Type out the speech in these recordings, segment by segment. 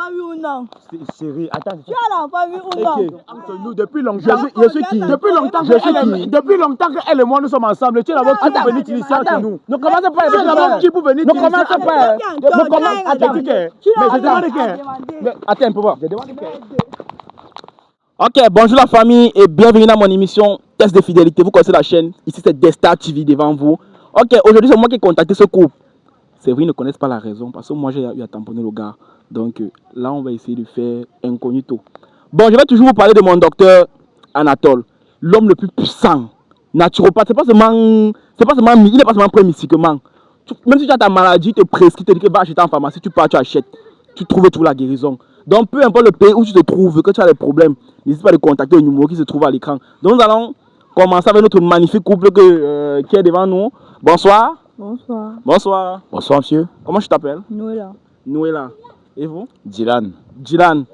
l'enfant, oui ou non? Chérie, attends. Tu as l'enfant, oui ou non? Entre nous, depuis longtemps, je suis qui? Depuis longtemps qu'elle et moi, nous sommes ensemble. Tu es d'abord qui pour venir t'initier entre nous? Ne commencez pas. Tu es d'abord qui pour venir t'initier? Ne commencez pas. Attends, mais je demande qu'elle. Attends un peu voir. Je demande qu'elle. Ok, bonjour la famille et bienvenue dans mon émission Test de fidélité. Vous connaissez la chaîne, ici c'est Destar TV devant vous. Ok, aujourd'hui c'est moi qui ai contacté ce couple. C'est vrai, ils ne connaissent pas la raison parce que moi j'ai eu à tamponner le gars. Donc là on va essayer de faire incognito. Bon, je vais toujours vous parler de mon docteur Anatole, l'homme le plus puissant, naturopathe. C'est pas seulement, il n'est pas seulement prêt mystiquement. Même si tu as ta maladie, te prescrit, te dit que va acheter en pharmacie, tu pars, tu achètes, tu trouves la guérison. Donc peu importe le pays où tu te trouves, que tu as des problèmes, n'hésite pas à contacter le numéro qui se trouve à l'écran. Donc nous allons commencer avec notre magnifique couple qui est devant nous. Bonsoir. Bonsoir. Bonsoir. Bonsoir monsieur. Comment tu t'appelles? Noëlla. Noëlla. Et vous? Dylan. Dylan.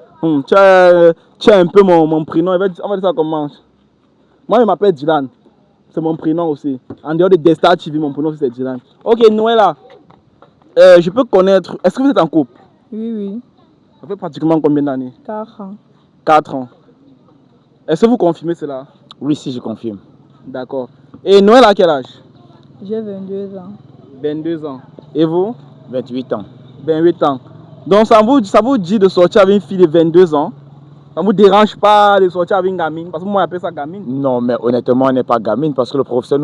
Tu as un peu mon prénom. On va dire ça comment? Moi je m'appelle Dylan. C'est mon prénom aussi. En dehors de Destar TV, mon prénom c'est Dylan. Ok Noëlla. Je peux connaître. Est-ce que vous êtes en couple? Oui, oui. Ça fait pratiquement combien d'années? 4 ans. 4 ans. Est-ce que vous confirmez cela? Oui, si, je confirme. D'accord. Et Noël à quel âge? J'ai 22 ans. 22 ans. Et vous? 28 ans. 28 ans. Donc ça vous dit de sortir avec une fille de 22 ans? Ça ne vous dérange pas de sortir avec une gamine? Parce que moi j'appelle ça gamine. Non, mais honnêtement, on n'est pas gamine parce que le professeur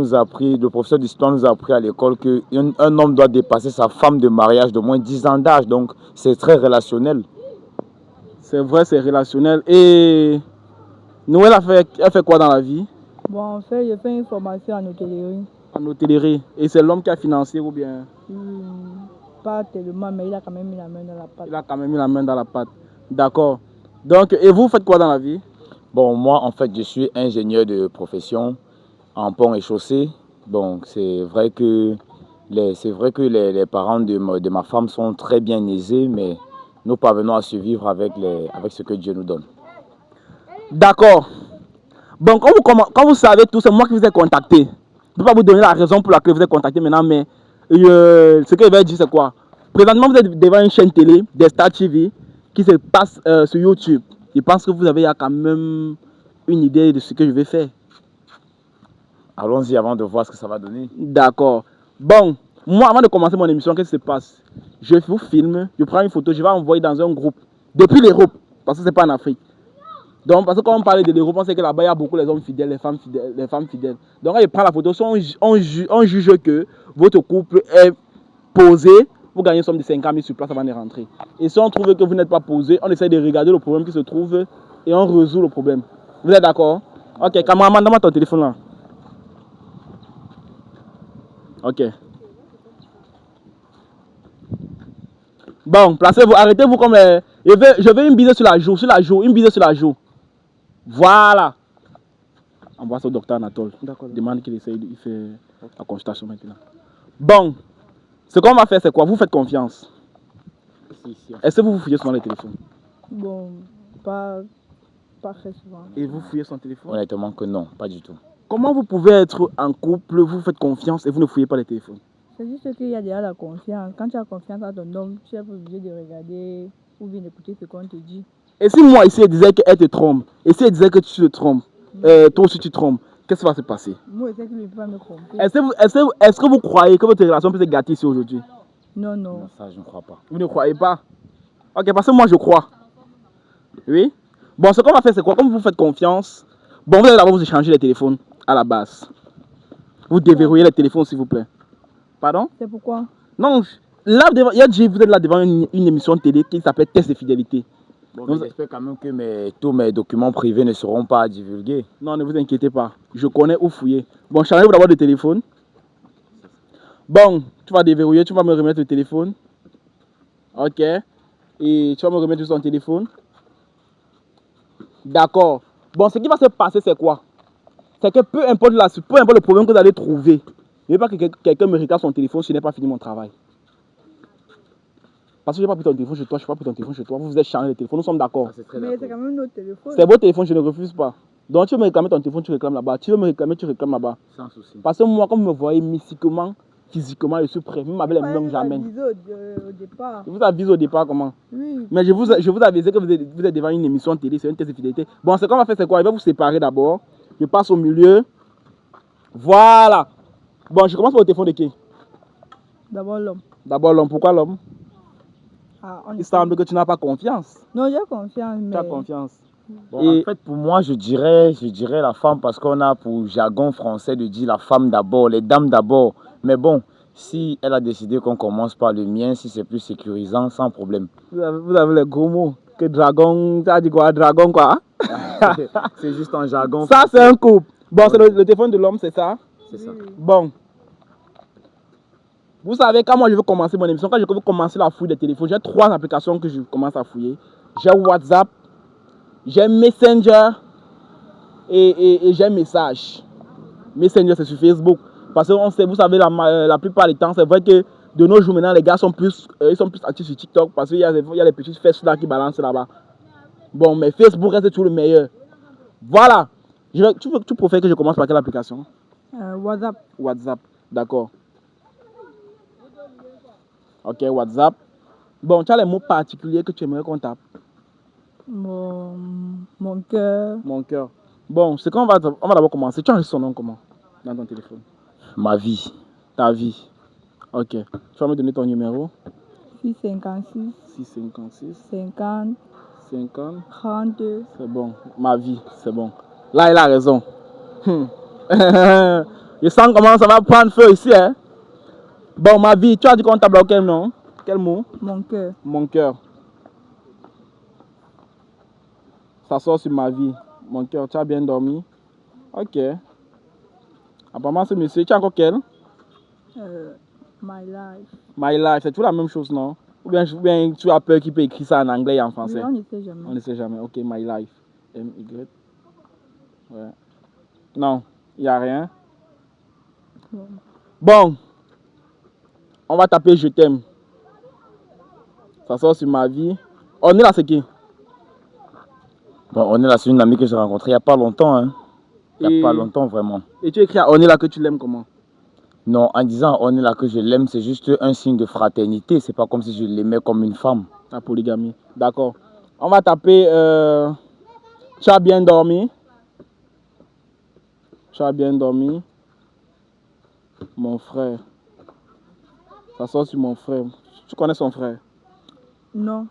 d'histoire nous a appris à l'école qu'un homme doit dépasser sa femme de mariage d'au moins 10 ans d'âge. Donc c'est très relationnel. C'est vrai, c'est relationnel. Et Noël, elle fait quoi dans la vie? Bon, en fait, j'ai fait une formation en hôtellerie. En hôtellerie. Et c'est l'homme qui a financé ou bien? Pas tellement, mais il a quand même mis la main dans la pâte. Il a quand même mis la main dans la pâte. D'accord. Donc, et vous faites quoi dans la vie? Bon, moi, en fait, je suis ingénieur de profession en pont et chaussée. Donc, c'est vrai que les parents de ma femme sont très bien aisés, mais nous parvenons à survivre avec ce que Dieu nous donne. D'accord. Bon, quand vous savez tout, c'est moi qui vous ai contacté. Je ne peux pas vous donner la raison pour laquelle vous êtes contacté maintenant, mais ce que je vais dire, c'est quoi? Présentement, vous êtes devant une chaîne télé, Destar TV, qui se passe sur YouTube. Je pense que vous avez quand même une idée de ce que je vais faire. Allons-y avant de voir ce que ça va donner. D'accord. Bon, moi, avant de commencer mon émission, qu'est-ce qui se passe? Je vous filme, je prends une photo, je vais envoyer dans un groupe, depuis l'Europe, parce que ce n'est pas en Afrique. Donc, parce que quand on parle de l'Europe, on sait que là-bas, il y a beaucoup les hommes fidèles, les femmes fidèles. Donc, quand je prends la photo, on juge que votre couple est posé, vous gagnez une somme de 50 000 sur place avant de rentrer. Et si on trouve que vous n'êtes pas posé, on essaie de regarder le problème qui se trouve et on résout le problème. Vous êtes d'accord? Ok, cameraman, donne-moi ton téléphone là. Ok. Bon, placez-vous, arrêtez-vous comme... je veux une bise sur la joue, une bise sur la joue. Voilà. Envoie ça au docteur Anatole. Demande qu'il essaye, il fait la consultation maintenant. Bon, ce qu'on va faire, c'est quoi? Vous faites confiance. Est-ce que vous fouillez souvent le téléphone? Bon, pas très souvent. Et vous fouillez son téléphone? Honnêtement que non, pas du tout. Comment vous pouvez être en couple, vous faites confiance et vous ne fouillez pas les téléphones? C'est juste qu'il y a déjà la confiance. Quand tu as confiance à ton homme, tu es obligé de regarder ou bien d'écouter ce qu'on te dit. Et si moi ici, elle disait qu'elle te trompe, et si elle disait que tu te trompes, toi aussi tu te trompes, qu'est-ce qui va se passer? Moi, je sais qu'il ne peut pas me tromper. Est-ce que vous croyez que votre relation peut se gâter ici aujourd'hui? Non. Non, ça, je ne crois pas. Vous ne croyez pas? Ok, parce que moi je crois. Oui? Bon, ce qu'on va faire, c'est quoi? Comme vous faites confiance, bon, vous allez d'abord vous échanger les téléphones à la base. Vous déverrouillez les téléphones, s'il vous plaît. Pardon? C'est pourquoi? Non, là, vous êtes là devant une émission de télé qui s'appelle Test de fidélité. Bon, j'espère quand même que tous mes documents privés ne seront pas divulgués. Non, ne vous inquiétez pas. Je connais où fouiller. Bon, changez-vous d'abord de téléphone. Bon, tu vas déverrouiller, tu vas me remettre le téléphone. Ok. Et tu vas me remettre son téléphone. D'accord. Bon, ce qui va se passer, c'est quoi? C'est que peu importe le problème que vous allez trouver, il ne faut pas que quelqu'un me regarde son téléphone si je n'ai pas fini mon travail. Parce que je n'ai pas pris ton téléphone chez toi, je n'ai pas pris ton téléphone chez toi. Vous êtes changé le téléphone, nous sommes d'accord. Mais c'est quand même notre téléphone. C'est votre téléphone, je ne refuse pas. Donc tu veux me réclamer ton téléphone, tu réclames là-bas. Tu veux me réclamer, tu réclames là-bas. Sans souci. Parce que moi, comme vous me voyez mystiquement, physiquement, je suis prêt. Même avec les millions que j'amène. Au départ. Je vous avise au départ comment? Oui. Mais je vous avise que vous êtes devant une émission télé, c'est une test de fidélité. Bon, ce qu'on va faire, c'est quoi? Je vais vous séparer d'abord. Je passe au milieu. Voilà. Bon, je commence par le téléphone de qui? D'abord l'homme. D'abord l'homme. Pourquoi l'homme? Il semble que tu n'as pas confiance. Non, j'ai confiance, mais... Tu as confiance. Bon, en fait, pour moi, je dirais la femme parce qu'on a pour jargon français de dire la femme d'abord, les dames d'abord. Mais bon, si elle a décidé qu'on commence par le mien, si c'est plus sécurisant, sans problème. Vous avez les gros mots. Que dragon, tu as dit quoi? Dragon quoi? C'est juste un jargon. Ça, c'est un couple. Bon, c'est le téléphone de l'homme, c'est ça? C'est ça. Bon. Vous savez, quand moi je veux commencer mon émission, quand je veux commencer la fouille des téléphones, j'ai 3 applications que je commence à fouiller. J'ai WhatsApp, j'ai Messenger et j'ai Message. Messenger, c'est sur Facebook. Parce que vous savez, la plupart du temps, c'est vrai que de nos jours maintenant, les gars sont plus actifs sur TikTok parce qu'il y a les petits fesses là qui balancent là-bas. Bon, mais Facebook reste toujours le meilleur. Voilà. Tu préfères que je commence par quelle application? WhatsApp. WhatsApp, d'accord. Ok, WhatsApp. Bon, tu as les mots particuliers que tu aimerais qu'on tape? Mon cœur. Mon cœur. Bon, c'est qu'on va d'abord commencer. Tu as son nom comment dans ton téléphone? Ma vie. Ta vie. Ok. Tu vas me donner ton numéro? 656. 656. 50. 50. 32. C'est bon. Ma vie, c'est bon. Là, il a raison. Je sens comment ça va prendre feu ici, hein? Bon, ma vie, tu as dit qu'on t'a bloqué quel nom? Quel mot? Mon cœur. Mon cœur. Ça sort sur ma vie. Mon cœur, tu as bien dormi? Ok. Apparemment, ce monsieur, tu as encore quel? My life. My life, c'est toujours la même chose, non? Ou bien tu as peur qu'il peut écrire ça en anglais et en français? Oui, on ne sait jamais. On ne sait jamais. Ok, my life. M-Y. Ouais. Non, il n'y a rien. Bon. On va taper je t'aime. Ça sort sur ma vie. On est là, c'est qui? Bon, on est là, c'est une amie que j'ai rencontrée il n'y a pas longtemps. Hein. Il n'y a pas longtemps, vraiment. Et tu écris à On est là que tu l'aimes comment? Non, en disant on est là que je l'aime, c'est juste un signe de fraternité. C'est pas comme si je l'aimais comme une femme. La polygamie. D'accord. On va taper tu as bien dormi. Tu as bien dormi. Mon frère. Ça sort sur mon frère. Tu connais son frère? Non.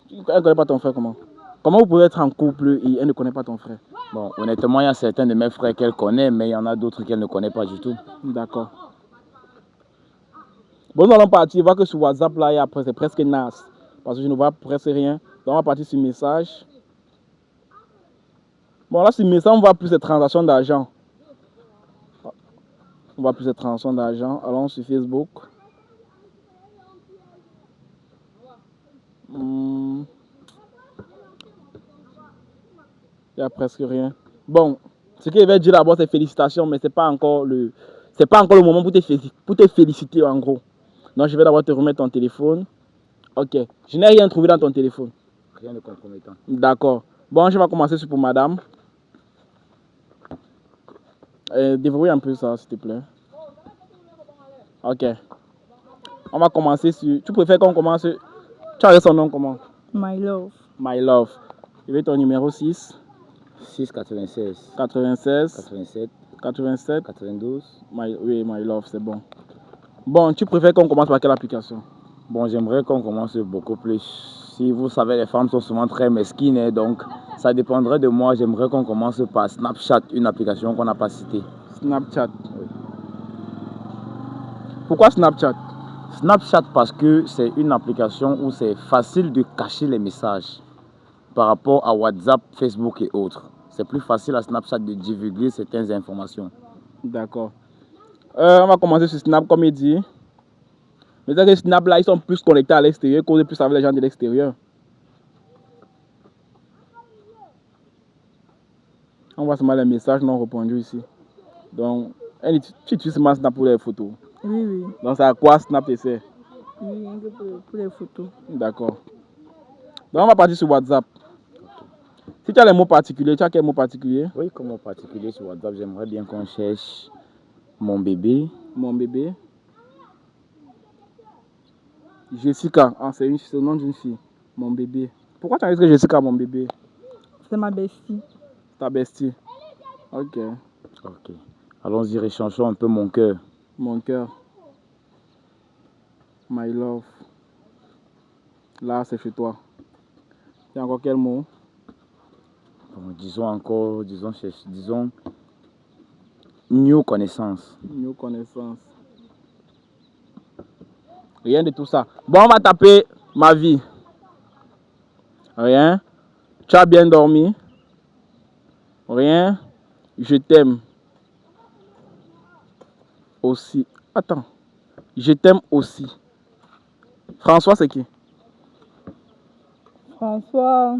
Elle ne connaît pas ton frère comment? Comment vous pouvez être en couple et elle ne connaît pas ton frère? Bon, honnêtement, il y a certains de mes frères qu'elle connaît, mais il y en a d'autres qu'elle ne connaît pas du tout. D'accord. Bon, nous allons partir. On voit que sur WhatsApp, là, c'est presque naze. Parce que je ne vois presque rien. Donc, on va partir sur message. Bon, là, sur message, on voit plus de transactions d'argent. On voit plus de transactions d'argent. Allons sur Facebook. Il n'y a presque rien. Bon, ce qu'il va dire d'abord, c'est félicitations, mais ce n'est pas encore le moment pour te féliciter en gros. Donc, je vais d'abord te remettre ton téléphone. Ok. Je n'ai rien trouvé dans ton téléphone. Rien de compromettant. D'accord. Bon, je vais commencer pour madame. Déverrouille un peu ça, s'il te plaît. Ok. On va commencer sur... Tu préfères qu'on commence... Tu as son nom comment? My love. My love. Je vais ton numéro 6. 6 96 96. 87 87. 92. Oui, my love, c'est bon. Bon, tu préfères qu'on commence par quelle application? Bon, j'aimerais qu'on commence beaucoup plus. Si vous savez, les femmes sont souvent très mesquines, hein, donc ça dépendrait de moi. J'aimerais qu'on commence par Snapchat, une application qu'on n'a pas citée. Snapchat. Oui. Pourquoi Snapchat? Snapchat parce que c'est une application où c'est facile de cacher les messages par rapport à WhatsApp, Facebook et autres. C'est plus facile à Snapchat de divulguer certaines informations. D'accord. On va commencer sur Snap comme il dit. Mais c'est que Snap là, ils sont plus connectés à l'extérieur, qu'on est plus avec les gens de l'extérieur. On voit seulement les messages non répondus ici. Donc, tu utilises seulement Snap pour les photos. Oui, oui. Donc, c'est à quoi Snap te sert? Oui, pour les photos. D'accord. Donc, on va partir sur WhatsApp. Si tu as les mots particuliers, tu as quel mot particulier? Oui, comme mot particulier sur WhatsApp, j'aimerais bien qu'on cherche mon bébé. Mon bébé. Jessica, ah, c'est le nom d'une fille. Mon bébé. Pourquoi tu as dit que Jessica, mon bébé? C'est ma bestie. Ta bestie. Ok. Ok. Allons-y, rechangeons un peu mon cœur. Mon cœur. My love. Là, c'est chez toi. Il y a encore quel mot? Bon, disons, new connaissance. New connaissance. Rien de tout ça. Bon, on va taper ma vie. Rien. Tu as bien dormi? Rien. Je t'aime. Aussi. Attends. Je t'aime aussi. François, c'est qui? François.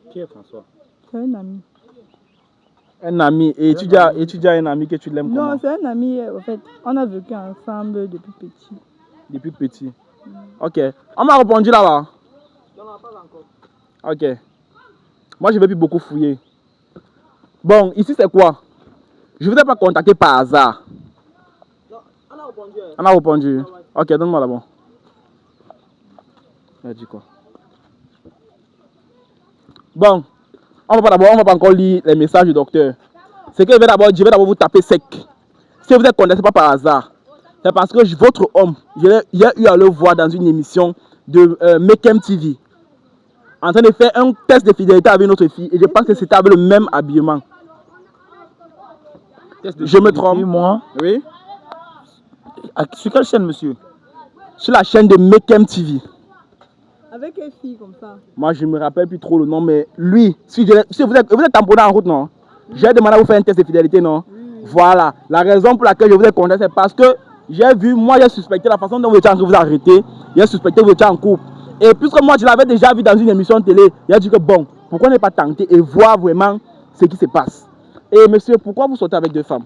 Qui est François? C'est un ami. Un ami. Et tu dis à un ami que tu l'aimes comment? Non, c'est un ami. En fait, on a vécu ensemble depuis petit. Depuis petit. Ok. On m'a répondu là-bas. Non, pas encore. Ok. Moi, je vais plus beaucoup fouiller. Bon, ici, c'est quoi? Je ne vous ai pas contacté par hasard. Non, on a répondu. On a répondu. Ok, donne-moi là-bas. Elle a dit quoi? Bon, on va pas encore lire les messages du docteur. C'est que je vais d'abord vous taper sec. Si vous êtes contacté pas par hasard, c'est parce que votre homme, j'ai eu à le voir dans une émission de Mekem TV, en train de faire un test de fidélité avec notre fille, et je pense que c'était avec le même habillement. Je me trompe? Moi? Oui. Sur quelle chaîne, monsieur? Sur la chaîne de Mekem TV. Avec quelle fille comme ça? Moi, je ne me rappelle plus trop le nom, mais lui, si vous êtes tamponné en route, non? J'ai demandé à vous faire un test de fidélité, non? Voilà. La raison pour laquelle je vous ai contacté, c'est parce que j'ai suspecté la façon dont vous étiez en train de vous arrêter. J'ai suspecté que vous étiez en couple. Et puisque moi, je l'avais déjà vu dans une émission de télé, il a dit que bon, pourquoi ne pas tenter et voir vraiment ce qui se passe? Et monsieur, pourquoi vous sortez avec deux femmes?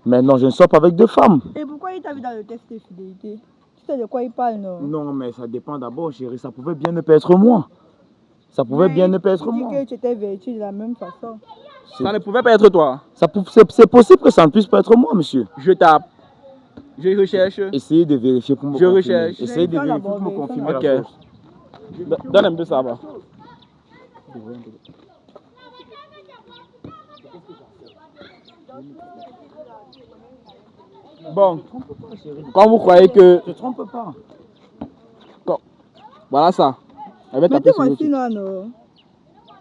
Mais non, je ne sors pas avec deux femmes. Et pourquoi il t'a vu dans le test de fidélité? Tu sais de quoi il parle, non? Non, mais ça dépend d'abord, chérie. Ça pouvait bien ne pas être moi. Ça pouvait bien ne pas être moi. Tu dis que tu étais vêtu de la même façon. Ça ne pouvait pas être toi. C'est possible que ça ne puisse pas être moi, monsieur. Je tape. Je recherche. Essayez de vérifier pour me Je confirmer. recherche. Essayez de vérifier pour me confirmer Ok. la chose. Donne un peu ça, va. Bon, quand vous croyez que... Je ne trompe pas. Voilà ça. Mettez-moi sinon, non.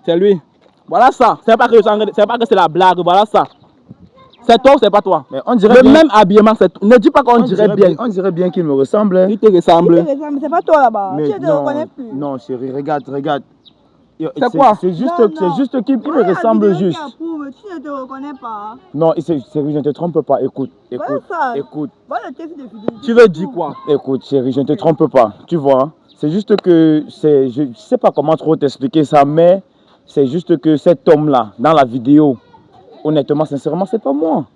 C'est lui. Voilà ça. C'est pas que c'est la blague. Voilà ça. C'est toi ou c'est pas toi? Mais on dirait le bien... même habillement, c'est toi. Ne dis pas qu'on dirait bien. On dirait bien qu'il me ressemble. Hein. Il te ressemble. Il te ressemble, mais c'est pas toi là-bas. Mais Tu ne te reconnais plus. non, chérie, regarde. C'est quoi? C'est juste, Non. juste qu'il me ressemble juste. Tu ne te reconnais pas. Non, chérie, je ne te trompe pas. Écoute. Voilà le test de fidélité. Tu veux dire quoi? Écoute, chérie, je ne te trompe pas. Tu vois, c'est juste que je ne sais pas comment trop t'expliquer ça, mais c'est juste que cet homme-là, dans la vidéo, honnêtement, sincèrement, c'est pas moi.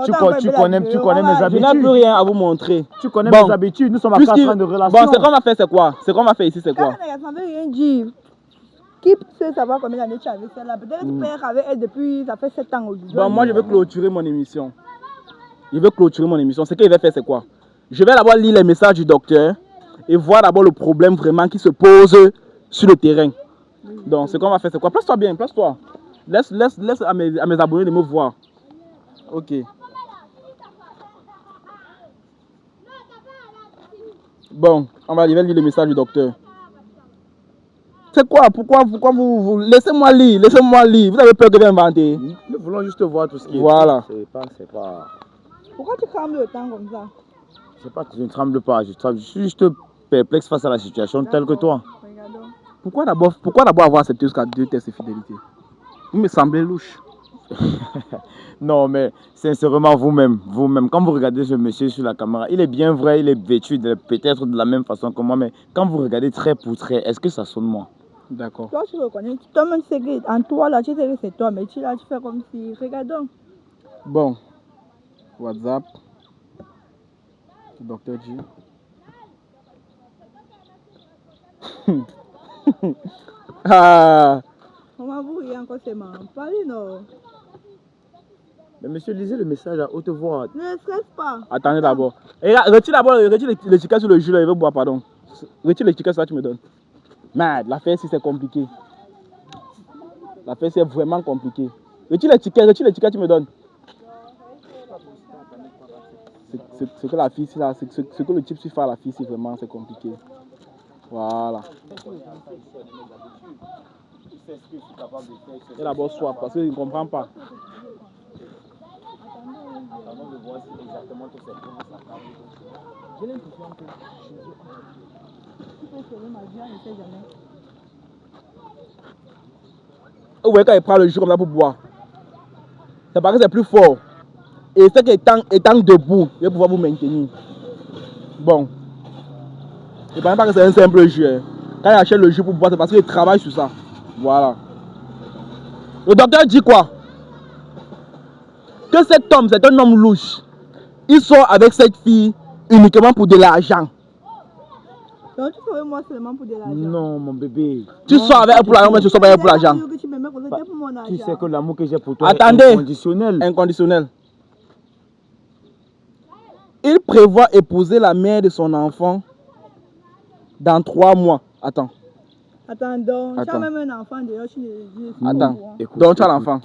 Tu connais mes habitudes. Je n'ai plus rien à vous montrer. Tu connais mes habitudes. Nous sommes à 4 ans de relation. Bon, c'est qu'on m'a fait, c'est quoi? C'est qu'on m'a fait ici, c'est quoi? Ça ne veut rien dire. Qui sait savoir combien d'années tu as avec celle-là? Peut-être que tu pères avec elle depuis, ça fait 7 ans aujourd'hui. Bon, moi, je veux clôturer mon émission. Ce qu'il va faire, c'est quoi? Je vais d'abord lire les messages du docteur et voir d'abord le problème vraiment qui se pose sur le terrain. Donc, ce qu'on va faire, c'est quoi? Place-toi bien, place-toi. Laisse à mes abonnés de me voir. Ok. Bon, je vais lire le message du docteur. C'est quoi? Pourquoi vous... Laissez-moi lire. Vous avez peur que je vais inventer? Nous voulons juste voir tout ce qui est... Voilà. C'est pas... Pourquoi tu trembles autant comme ça? Je ne tremble pas. Je suis juste perplexe face à la situation telle que toi. Regardons. Pourquoi d'abord avoir accepté jusqu'à 2 tests de fidélité? Vous me semblez louche. Non, mais sincèrement, vous-même, quand vous regardez ce monsieur sur la caméra, il est bien vrai, il est vêtu peut-être de la même façon que moi, mais quand vous regardez trait pour trait, est-ce que ça sonne moi? D'accord. Toi, tu reconnais, toi-même, c'est que en toi, là, tu sais que c'est toi, mais tu fais comme si. Regardons. Bon, WhatsApp, Docteur G. On va vous rire encore, c'est marrant. Parlez, non. Mais monsieur, lisez le message à haute voix. Ne stresse pas. Attendez d'abord. Et là, retire d'abord les tickets sur le jus là, il veut boire, pardon. Retire les tickets, ça tu me donnes. Merde, l'affaire ici c'est compliqué. L'affaire c'est vraiment compliqué. Retire les tickets, tu me donnes. C'est que la fille, c'est là, ce que le type suit faire à la fille, c'est vraiment c'est compliqué. Voilà. Il a d'abord soif parce qu'il ne comprend pas. J'ai l'impression que vous voyez quand il prend le jus comme ça pour boire, c'est parce que c'est plus fort. Et c'est qu'étant debout, il va pouvoir vous maintenir. Bon. Je ne pense pas que c'est un simple jus. Hein. Quand il achète le jus pour boire, c'est parce qu'il travaille sur ça. Voilà. Le docteur dit quoi? Que cet homme, c'est un homme louche. Il sort avec cette fille uniquement pour de l'argent. Donc tu ferais moi seulement pour de l'argent? Non, mon bébé. Tu sors avec elle pour l'argent, mais tu sors pas avec pour l'argent. Tu sais que l'amour que j'ai pour toi est inconditionnel. Inconditionnel. Il prévoit épouser la mère de son enfant dans 3 mois. Attends. Attends, donc tu as même un enfant d'ailleurs. Attends. Donc tu as l'enfant.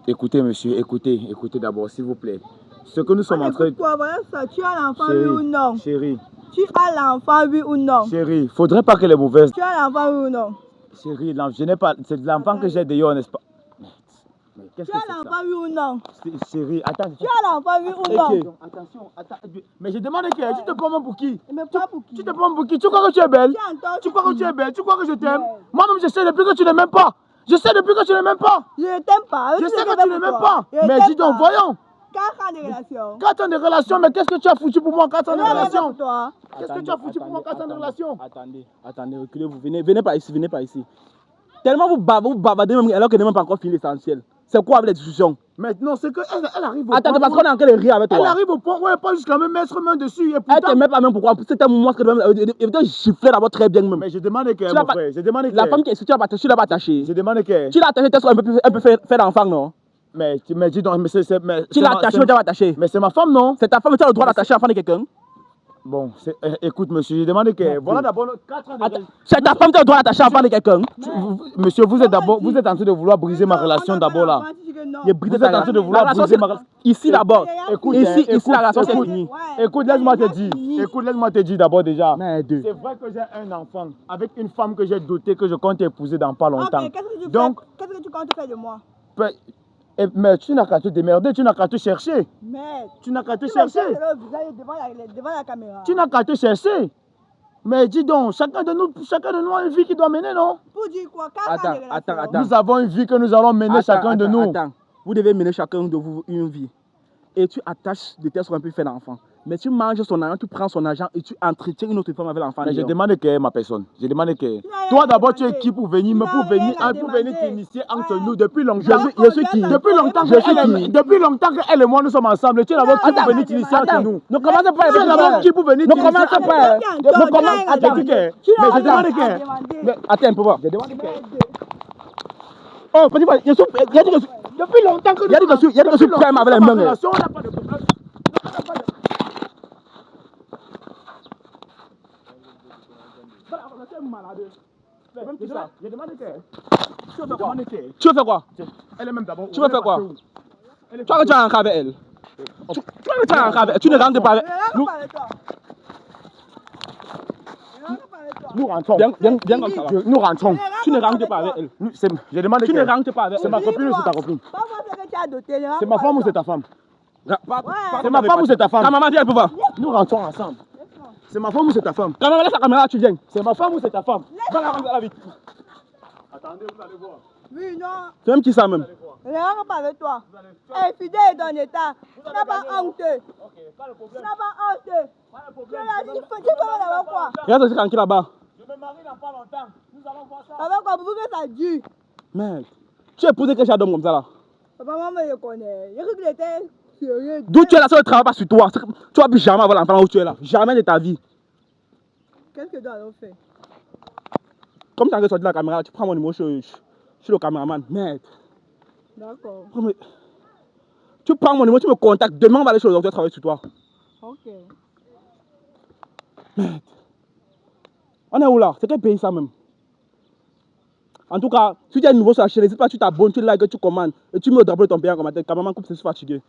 Écoutez monsieur, écoutez d'abord s'il vous plaît. Ce que nous sommes en train de... Voilà ça, tu as l'enfant oui ou non? Chérie. Tu as l'enfant oui ou non? Chérie, faudrait pas qu'elle est mauvaise. Tu as l'enfant oui ou non? Chérie, je n'ai pas... C'est l'enfant que j'ai d'ailleurs, n'est-ce pas? Tu as l'enfant oui ou non? Chérie, attends. Tu as l'enfant oui ou non? Attention, attends. Mais je demande qui? Tu te prends pour qui? Mais pas pour qui? Tu te prends pour qui? Tu crois que tu es belle? Tu crois que tu es belle? Tu crois que je t'aime? Moi-même, je sais depuis que tu ne m'aimes pas. Je sais depuis que tu ne m'aimes pas. Je ne t'aime pas. Je sais que tu ne m'aimes pas. Mais dis donc, voyons. 4 ans de relation. 4 ans de relation, mais qu'est-ce que tu as foutu pour moi 4 ans de relation? Toi. Qu'est-ce que tu as foutu pour moi 4 ans de relation? Attendez, reculez-vous. Venez par ici, Tellement vous bavardez même alors qu'elle n'est même pas encore fini l'essentiel. C'est quoi avec les discussions? Maintenant, c'est qu'elle arrive au point. Attends, parce qu'on est en train de rire avec toi. Elle arrive au point où elle pas jusqu'à me mettre main dessus. Et pourtant... Elle te met pas même pourquoi? C'est un moment que elle te gifler d'abord très bien même. Mais je demande qu'elle, mon frère. Je demande qu'elle. La femme qui est tu l'as pas attachée. Je demande qu'elle. Tu l'as attachée, elle peut faire l'enfant, non? Mais dis donc, mais c'est... Tu l'as attachée, tu l'as attachée. Mais c'est ma femme, non? C'est ta femme, tu as le droit d'attacher l'enfant de quelqu'un? Bon, écoute, monsieur, je demande que... Voilà d'abord 4 ans de... C'est ta femme qui a le droit d'attacher l'enfant de quelqu'un? Monsieur, vous êtes en train de vouloir briser ma relation d'abord là. Vous êtes en train de vouloir briser ma relation. Ici d'abord. Ici, la relation c'est fini. Écoute, laisse-moi te dire d'abord déjà. C'est vrai que j'ai un enfant avec une femme que j'ai dotée, que je compte épouser dans pas longtemps. Donc, qu'est-ce que tu comptes faire de moi? Mais tu n'as qu'à te démerder, tu n'as qu'à te chercher. Mais tu n'as qu'à te chercher. Devant la caméra. Tu n'as qu'à te chercher. Mais dis donc, chacun de nous a une vie qu'il doit mener, non? Pour dire quoi? Attends. Nous avons une vie que nous allons mener chacun de nous. Attends. Vous devez mener chacun de vous une vie. Et tu attaches de telle sorte qu'on peut faire l'enfant. Mais tu manges son argent, tu prends son argent et tu entretiens une autre femme avec l'enfant. Mais je demande qu'elle est ma personne. Je demande qu'elle. Toi d'abord tu es qui pour venir, pour venir t'initier entre nous depuis longtemps. Je suis qui? Depuis longtemps qu'elle et moi nous sommes ensemble. Tu es d'abord qui pour venir t'initier entre nous. Ne commencez pas. Tu es d'abord qui pour venir t'initier. Ne commencez pas. Attends, mais je demande qu'elle. Attends un peu voir. Je demande qu'elle. Oh, petit frère, depuis longtemps que nous il y a des problèmes avec les mains. On n'a pas de problème. Je demande qu'elle. Tu veux faire quoi? Elle est même d'abord. Tu veux faire quoi? Tu vas rentrer en avec elle. Tu ne rentres pas avec nous rentrons. Bien comme ça. Nous rentrons. Tu ne rentres pas avec elle. Je demande tu ne rentres pas avec elle. C'est ma copine ou c'est ta copine? C'est ma femme ou c'est ta femme? C'est ma femme ou c'est ta femme? Ta maman vient pour voir. Nous rentrons ensemble. C'est ma femme ou c'est ta femme? Quand maman laisse la caméra, tu viens. C'est ma femme ou c'est ta femme? Va la rendre à la vite. Attendez, vous allez voir. Oui, non. C'est même qui ça même? Je ne rentre pas avec toi. Fidèle est dans l'état. Tu n'as pas honte. Tu n'as pas honte. Tu vas là quoi? Regarde ce tranquille là-bas. Je me marie dans pas longtemps. Nous allons voir ça. Avec quoi? Pour que ça dure. Merde. Tu es épousé que j'adore comme ça là. Papa, maman me connaît. Il qu'il était sérieux. D'où tu es là, ça ne travaille pas sur toi. Tu vas plus jamais avoir l'enfant où tu es là. Jamais de ta vie. Qu'est-ce que tu dois faire? Comme tu as ressorti la caméra, tu prends mon numéro sur le caméraman. Merde. D'accord. Tu prends mon numéro, tu me contactes. Demain, on va aller chez le docteur travailler sur toi. Ok. Merde. On est où là? C'est quel pays ça même? En tout cas, si tu es nouveau sur la chaîne, n'hésite pas, tu t'abonnes, tu likes, tu commandes. Et tu mets au drapeau de ton pays en commentaire. Cameraman coupe, c'est fatigué.